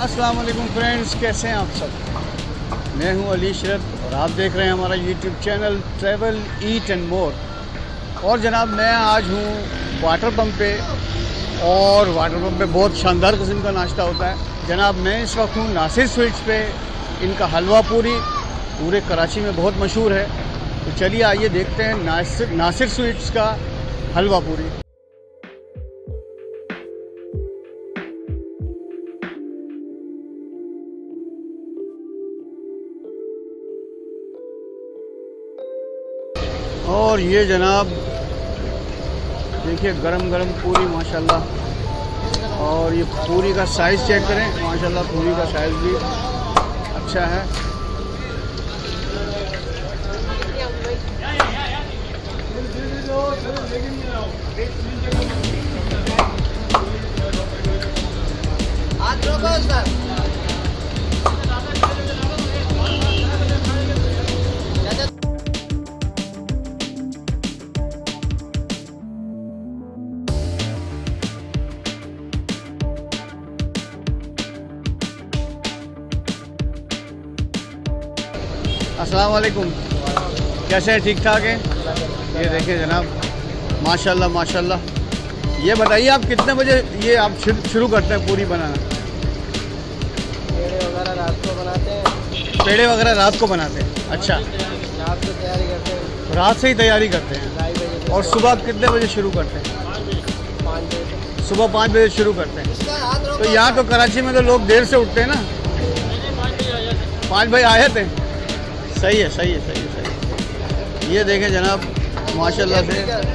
अस्सलाम वालेकुम फ्रेंड्स, कैसे हैं आप सब। मैं हूं अली शरत और आप देख रहे हैं हमारा YouTube channel travel eat and more. और जनाब मैं आज हूं वाटर पंप पे और वाटर पंप पे बहुत शानदार किस्म का नाश्ता होता है। जनाब मैं इस वक्त हूं नासिर स्वीट्स पे। इनका हलवा पूरी पूरे कराची में बहुत मशहूर है। तो चलिए आइए देखते हैं नासिर स्वीट्स का हलवा पूरी। और ये जनाब देखिए गरम गरम पूरी माशाल्लाह। और ये पूरी का साइज़ चेक करें, माशाल्लाह पूरी का साइज़ भी अच्छा है। अस्सलाम वालेकुम, कैसे हैं? ठीक ठाक हैं? ये देखिए जनाब माशाल्लाह माशाल्लाह। ये बताइए आप कितने बजे ये आप शुरू करते हैं पूरी बनाना? पेड़े वगैरह रात को बनाते हैं। पेड़े वगैरह रात को बनाते हैं? अच्छा, रात को तैयारी करते हैं, रात से ही तैयारी करते हैं। 2:30 बजे। और सुबह कितने बजे शुरू करते हैं? 5 बजे। सुबह 5 बजे शुरू करते हैं। तो यहाँ तो कराची में तो लोग देर से उठते हैं ना? 5 बजे आए थे। सही है सही है सही है सही है। ये देखें जनाब माशाल्लाह से।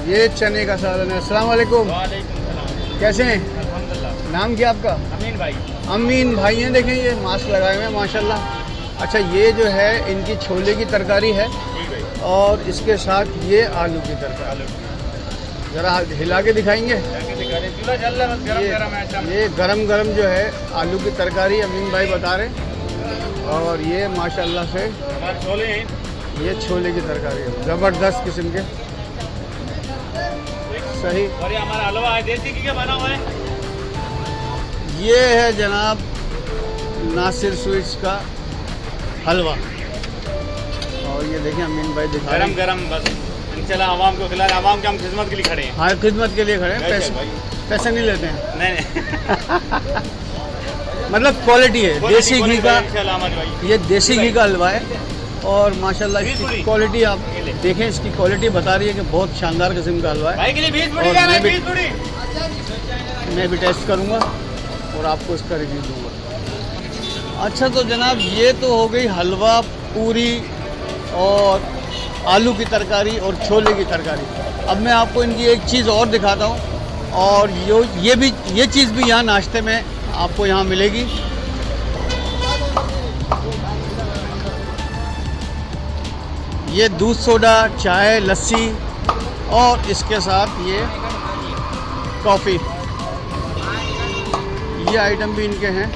ये चने का सालन है। अस्सलाम वालेकुम, कैसे हैं? अल्हम्दुलिल्लाह। नाम क्या आपका? अमीन भाई। अमीन भाई हैं। देखें ये मास्क लगाए हुए हैं माशाल्लाह। अच्छा, ये जो है इनकी छोले की तरकारी है और इसके साथ ये आलू की तरकारी। ज़रा हिला के दिखाएंगे? ये गरम गरम जो है आलू की तरकारी अमीन भाई बता रहे हैं। और ये माशाल्लाह से छोले हैं, ये छोले की तरकारी है, ज़बरदस्त किस्म के। सही। और ये हमारा हलवा है, देसी घी का बना हुआ है। ये है जनाब नासिर स्वीट्स का हलवा। और ये देखें अमीन भाई दिखा रहे गरम हैं। गरम बस इंशाल्लाह आवाम को खिला रहे हैं। आवाम की हम खिदमत के लिए खड़े हैं। हाँ, खिदमत के लिए खड़े हैं। वैसे भाई। पैसे नहीं लेते हैं। नहीं मतलब क्वालिटी है, देसी घी का। इंशाल्लाह अहमद भाई। ये देसी घी का हलवा है और माशाल्लाह इसकी क्वालिटी आप देखें। इसकी क्वालिटी बता रही है कि बहुत शानदार किस्म का हलवा है। भाई के लिए 20 पूरी और क्या मैं है? भी- 20 पूरी। मैं भी टेस्ट करूँगा और आपको इसका रिव्यू दूँगा। अच्छा, तो जनाब ये तो हो गई हलवा पूरी और आलू की तरकारी और छोले की तरकारी। अब मैं आपको इनकी एक चीज़ और दिखाता हूँ। और ये चीज़ भी यहाँ नाश्ते में आपको यहाँ मिलेगी। ये दूध सोडा, चाय, लस्सी और इसके साथ ये कॉफ़ी। ये आइटम भी इनके हैं।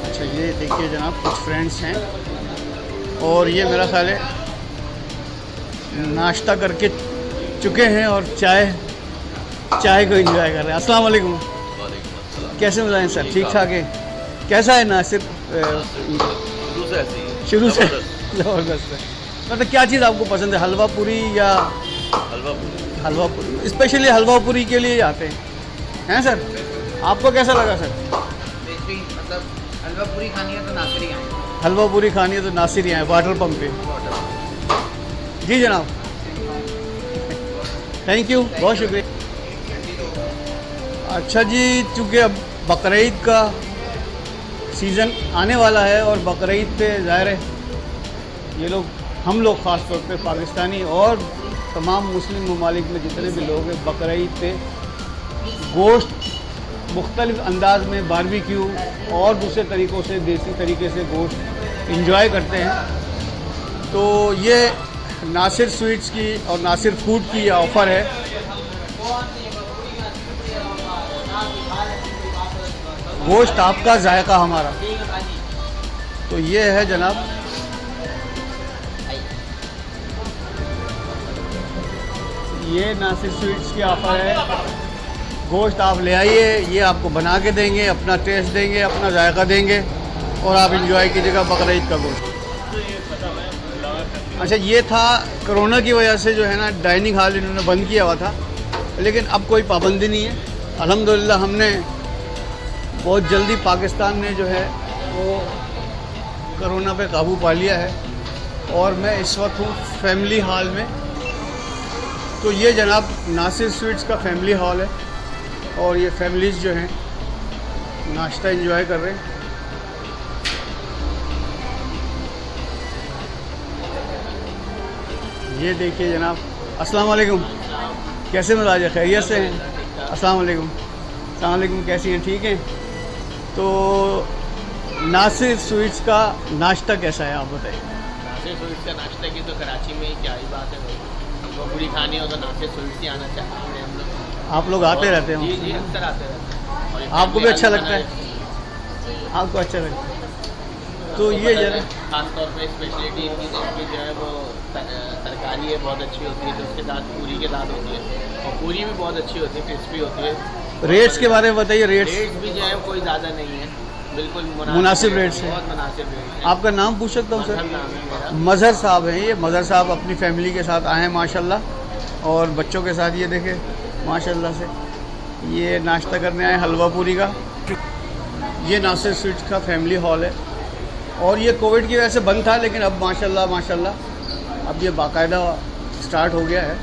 अच्छा, ये देखिए जनाब कुछ फ्रेंड्स हैं और ये मेरा ख्याल है नाश्ता करके चुके हैं और चाय चाय को एंजॉय कर रहे हैं। अस्सलाम वालेकुम, कैसे मिलाएं सर? ठीक ठाक है। कैसा है नासिर? शुरू से ऐसे ही है। शुरू से जबरदस्त। ज़बरदस्त है। मतलब क्या चीज़ आपको पसंद है, हलवा पूरी या? हलवा पूरी। हलवा पूरी, स्पेशली हलवा पूरी के लिए आते हैं सर? आपको कैसा लगा सर? मतलब हलवा पूरी खानी है तो नासिर ही आएंगे। हलवा पूरी खानी है तो नासिर ही आए वाटर पंप पे। जी जनाब, थैंक यू, बहुत शुक्रिया। अच्छा जी, चूँकि अब बकरीद का सीज़न आने वाला है और बकरीद पे ज़ाहिर है ये लोग, हम लोग ख़ास तौर पे पाकिस्तानी और तमाम मुस्लिम ममालिक में जितने भी लोग हैं, बकरीद पे गोश्त मुख्तलिफ़ अंदाज में बारबेक्यू और दूसरे तरीक़ों से, देसी तरीके से गोश्त इंजॉय करते हैं। तो ये नासिर स्वीट्स की और नासिर फूड की ये ऑफ़र है। गोश्त आपका, जायका हमारा। तो ये है जनाब, ये नासिर स्वीट्स की ऑफ़र है। गोश्त आप ले आइए, ये आपको बना के देंगे, अपना टेस्ट देंगे, अपना जायका देंगे और आप इंजॉय कीजिएगा बकरीद का गोश्त। अच्छा, ये था कोरोना की वजह से जो है ना, डाइनिंग हॉल इन्होंने बंद किया हुआ था, लेकिन अब कोई पाबंदी नहीं है। अल्हम्दुलिल्लाह हमने बहुत जल्दी, पाकिस्तान ने जो है वो कोरोना पे काबू पा लिया है और मैं इस वक्त हूँ फैमिली हॉल में। तो ये जनाब नासिर स्वीट्स का फैमिली हॉल है और ये फैमिलीज़ जो हैं नाश्ता एंजॉय कर रहे हैं। ये देखिए जनाब, अस्सलाम वालेकुम, कैसे मिजाज है? खैरियत से हैं? अस्सलाम वालेकुम, अस्सलाम वालेकुम, कैसी हैं? ठीक हैं। तो नासिर स्वीट्स का नाश्ता कैसा है, आप बताइए? नासिर स्वीट्स का नाश्ता की तो कराची में ही क्या ही बात है भाई। हमको पूरी खानी हो तो नासिर स्वीट्स ही आना चाहते हैं हम लोग। आप लोग आते रहते जी हैं? जी, अक्सर आते रहते हैं। और ये आपको भी फैमिली अच्छा वाला लगता है? खाना आपको अच्छा लगता है? तो ये जरा खास तौर पे स्पेशलिटी इनकी जो है वो तरकारी है, बहुत अच्छी होती है। तो उसके साथ पूरी के साथ होती है और पूरी भी बहुत अच्छी होती है, क्रिस्पी होती है। रेट्स के बारे में बताइए। रेट्स भी जो है कोई ज़्यादा नहीं है, बिल्कुल मुनासिब रेट्स है। बहुत मुनासिब रेट है। आपका नाम पूछ सकता हूँ सर? मजहर नाम है मेरा। मजहर साहब हैं। ये मजहर साहब अपनी फैमिली के साथ आए हैं माशाल्लाह, और बच्चों के साथ। ये देखें माशाल्लाह से ये नाश्ता करने आए हलवा पूरी का। ये नासिर स्वीट्स का फैमिली हॉल है और ये कोविड की वजह से बंद था, लेकिन अब माशाल्लाह माशाल्लाह अब ये बाकायदा स्टार्ट हो गया है।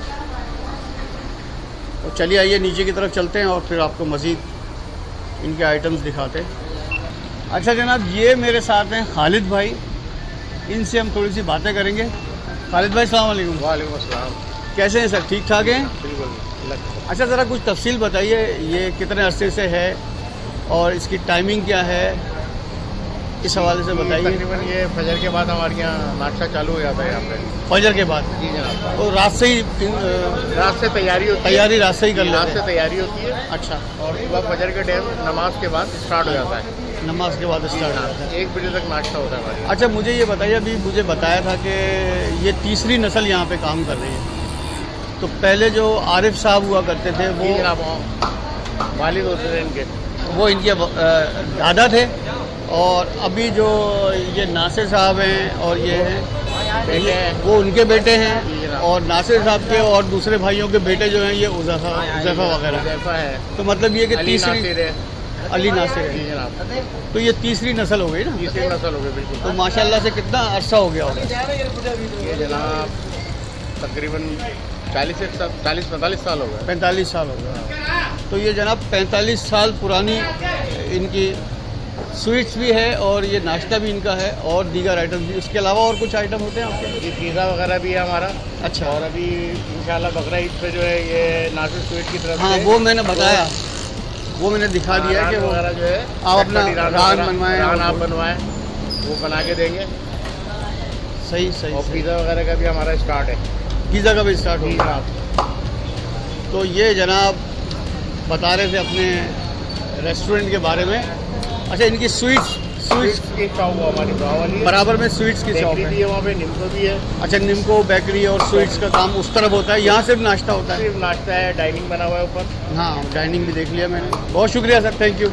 तो चलिए आइए नीचे की तरफ चलते हैं और फिर आपको मज़ीद इनके आइटम्स दिखाते हैं। अच्छा जनाब, ये मेरे साथ हैं खालिद भाई, इनसे हम थोड़ी सी बातें करेंगे। खालिद भाई अस्सलाम वालेकुम। वालेकुम अस्सलाम। कैसे हैं सर? ठीक ठाक हैं? बिल्कुल। अच्छा, ज़रा कुछ तफसील बताइए, ये कितने अरसे से है और इसकी टाइमिंग क्या है, इस हवाले से बताइए। तकरीबन ये फजर के बाद हमारे यहाँ नाश्ता चालू हो जाता है यहाँ पे। फजर के बाद? जी जनाब। तो रात से ही रात से तैयारी होती है। तैयारी रात से ही कर रात लेते से हैं? तैयारी होती है अच्छा, और सुबह फजर के टाइम नमाज के बाद स्टार्ट हो जाता है। नमाज के बाद स्टार्ट होता है। 1 बजे तक नाश्ता होता है हमारे यहाँ। अच्छा, मुझे ये बताइए, अभी मुझे बताया था कि ये तीसरी नस्ल यहाँ पे काम कर रही है। तो पहले जो आरिफ साहब हुआ करते थे जी जनाब, वालिद होते थे इनके। वो इनके दादा थे, और अभी जो ये नासिर साहब हैं और ये हैं बेटे हैं। वो उनके बेटे जी हैं, जनाब। और नासिर साहब के और दूसरे भाइयों के बेटे जो हैं ये उज़ैफ़ा वगैरह। हुज़ैफ़ा है, तो मतलब ये कि अली तीसरी नासिर है। अली नासिर जी है। जनाब, तो ये तीसरी नस्ल हो गई ना? तीसरी नस्ल हो गई बिल्कुल। तो माशाल्लाह से कितना अरसा हो गया होगा? ये जनाब तकरीबन 40-45 साल हो गए। 45 साल हो गया। तो ये जनाब 45 साल पुरानी इनकी स्वीट्स भी है और ये नाश्ता भी इनका है और दीगर आइटम भी। उसके अलावा और कुछ आइटम होते हैं आपके? ये पिज़्ज़ा वगैरह भी है हमारा। अच्छा, और अभी इंशाल्लाह बकरा ईद पे जो है ये नासिर स्वीट की तरफ हाँ से वो मैंने बताया, वो मैंने दिखा दिया है कि वो वगैरह जो है आप अपना रान बनवाएं। रान आप बनवाएं, वो बना के देंगे। सही सही और सही। पिज़्ज़ा वगैरह का भी हमारा स्टार्ट है। पिज़्ज़ा का भी स्टार्ट जी हो जनाब। तो ये जनाब बता रहे थे अपने रेस्टोरेंट के बारे में। अच्छा, इनकी स्वीट्स की शॉप वो हमारी गाँव वाली है। बराबर में स्वीट्स की शॉप बेकरी भी है। है वहाँ पे, निम्को भी है। अच्छा, निम्को बेकरी और स्वीट्स का काम उस तरफ होता है, यहाँ सिर्फ नाश्ता होता है। सिर्फ नाश्ता है, डाइनिंग बना हुआ है ऊपर। हाँ, डाइनिंग भी देख लिया मैंने। बहुत शुक्रिया sir, thank you.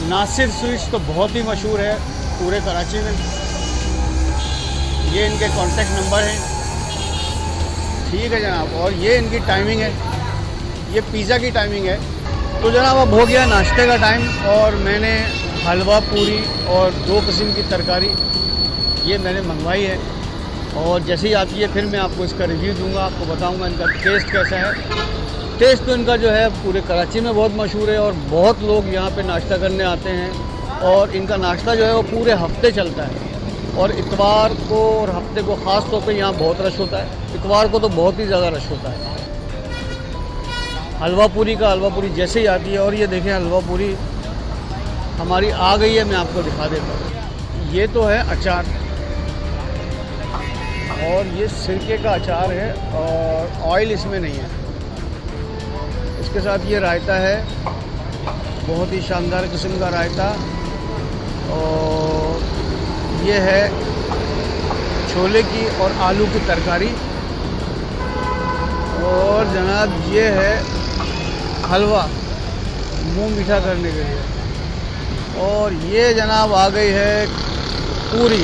Nasir sweets तो बहुत ही मशहूर है पूरे कराची में। ये इनके कॉन्टैक्ट नंबर हैं। ठीक है जनाब, और ये इनकी टाइमिंग है। ये पिज़्ज़ा की टाइमिंग है। तो जनाब अब हो गया नाश्ते का टाइम, और मैंने हलवा पूरी और 2 किस्म की तरकारी ये मैंने मंगवाई है। और जैसे ही आती है फिर मैं आपको इसका रिव्यू दूंगा, आपको बताऊंगा इनका टेस्ट कैसा है। टेस्ट तो इनका जो है पूरे कराची में बहुत मशहूर है, और बहुत लोग यहाँ पे नाश्ता करने आते हैं। और इनका नाश्ता जो है वो पूरे हफ्ते चलता है, और इतवार को और हफ्ते को ख़ास तौर पे यहाँ बहुत रश होता है। इतवार को तो बहुत ही ज़्यादा रश होता है। हलवा पूरी जैसे ही आती है, और ये देखें हलवा पूरी हमारी आ गई है, मैं आपको दिखा देता हूँ। ये तो है अचार, और ये सिरके का अचार है, और ऑयल इसमें नहीं है। इसके साथ ये रायता है, बहुत ही शानदार किस्म का रायता। और ये है छोले की और आलू की तरकारी। और जनाब ये है हलवा मुंह मीठा करने के लिए। और ये जनाब आ गई है पूरी,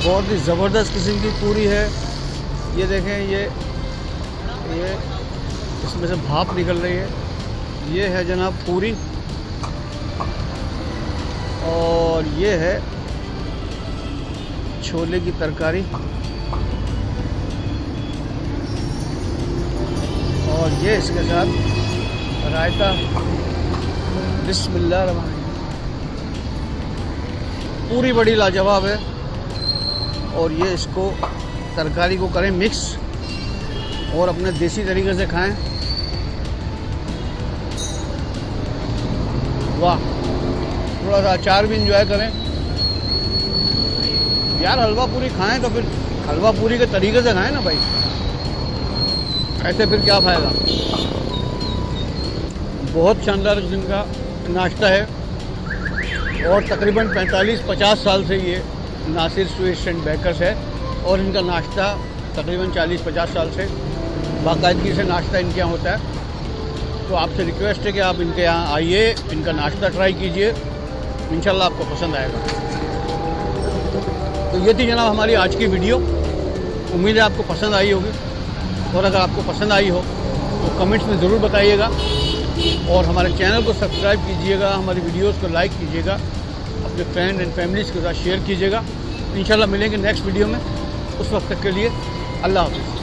बहुत ही ज़बरदस्त किस्म की पूरी है। ये देखें, ये इसमें से भाप निकल रही है। ये है जनाब पूरी, और ये है छोले की तरकारी, और ये इसके साथ रायता। बिस्मिल्लाह रहमान रहीम। पूरी बड़ी लाजवाब है। और ये इसको तरकारी को करें मिक्स, और अपने देसी तरीके से खाएं। वाह, थोड़ा सा अचार भी इंजॉय करें यार। हलवा पूरी खाएं तो फिर हलवा पूरी के तरीके से खाएं ना भाई, ऐसे फिर क्या फ़ायदा। बहुत शानदार किस्म का नाश्ता है, और तकरीबन 45-50 साल से ये नासिर स्वीट्स एंड बेकर्स है। और इनका नाश्ता तकरीबन 40-50 साल से बाकायदगी से नाश्ता इनके यहाँ होता है। तो आपसे रिक्वेस्ट है कि आप इनके यहाँ आइए, इनका नाश्ता ट्राई कीजिए, इंशाल्लाह आपको पसंद आएगा। तो ये थी जनाब हमारी आज की वीडियो। उम्मीद है आपको पसंद आई होगी, और अगर आपको पसंद आई हो तो कमेंट्स में ज़रूर बताइएगा, और हमारे चैनल को सब्सक्राइब कीजिएगा, हमारी वीडियोस को लाइक कीजिएगा, अपने फ्रेंड एंड फैमिलीज़ के साथ शेयर कीजिएगा। इंशाल्लाह मिलेंगे नेक्स्ट वीडियो में। उस वक्त तक के लिए अल्लाह हाफ़िज़।